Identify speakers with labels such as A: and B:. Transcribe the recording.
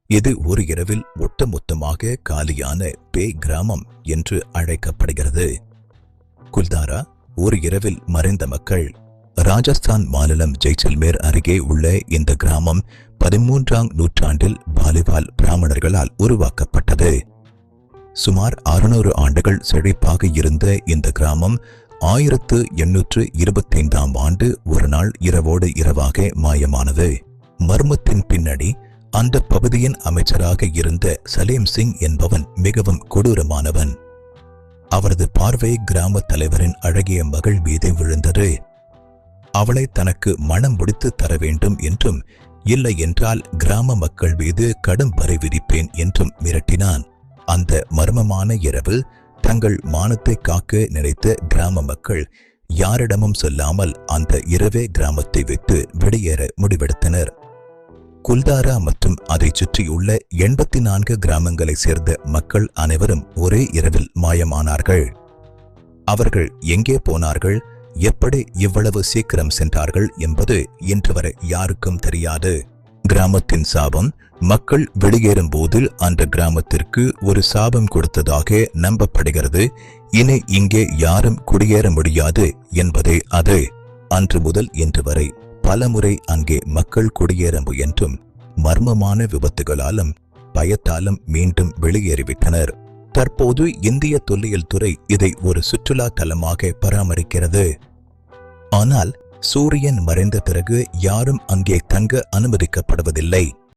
A: இது ஒரு இரவில் ஒட்டுமொத்தமாக காலியான பேய் கிராமம் என்று அழைக்கப்படுகிறது. குல்தாரா ஒரு இரவில் மறைந்த மக்கள். ராஜஸ்தான் மாநிலம் ஜெய்சல்மேர் அருகே உள்ள இந்த கிராமம் 13ஆம் நூற்றாண்டில் பாலிவால் பிராமணர்களால் உருவாக்கப்பட்டது. சுமார் 600 ஆண்டுகள் செழிப்பாக இருந்த இந்த கிராமம் 1825ஆம் ஆண்டு ஒரு நாள் இரவோடு இரவாக மாயமானது. மர்மத்தின் பின்னணி அந்த பகுதியின் அமைச்சராக இருந்த சலீம் சிங் என்பவன் மிகவும் கொடூரமானவன். அவரது பார்வை கிராம தலைவரின் அழகிய மகள் மீது விழுந்தது. அவளை தனக்கு மனம் முடித்து தர வேண்டும் என்றும், இல்லை என்றால் கிராம மக்கள் மீது கடும் வரி விதிப்பேன் என்றும் மிரட்டினான். அந்த மர்மமான இரவு தங்கள் மானத்தை காக்க நினைத்த கிராம மக்கள் யாரிடமும் சொல்லாமல் அந்த இரவே கிராமத்தை விட்டு வெளியேற முடிவெடுத்தனர். குல்தாரா மற்றும் அதை சுற்றியுள்ள 84 கிராமங்களை சேர்ந்த மக்கள் அனைவரும் ஒரே இரவில் மாயமானார்கள். அவர்கள் எங்கே போனார்கள், எப்படி இவ்வளவு சீக்கிரம் சென்றார்கள் என்பது இன்று வரை யாருக்கும் தெரியாது. கிராமத்தின் சாபம் மக்கள் வெளியேறும் போது அந்த கிராமத்திற்கு ஒரு சாபம் கொடுத்ததாக நம்பப்படுகிறது. இனி இங்கே யாரும் குடியேற முடியாது என்பதே அது. அன்று முதல் இன்று வரை பலமுறை அங்கே மக்கள் குடியேற முயன்றும் மர்மமான விபத்துகளாலும் பயத்தாலும் மீண்டும் வெளியேறிவிட்டனர். தற்போது இந்திய தொல்லியல் துறை இதை ஒரு சுற்றுலா தலமாக பராமரிக்கிறது. ஆனால் சூரியன் மறைந்த பிறகு யாரும் அங்கே தங்க அனுமதிக்கப்படுவதில்லை.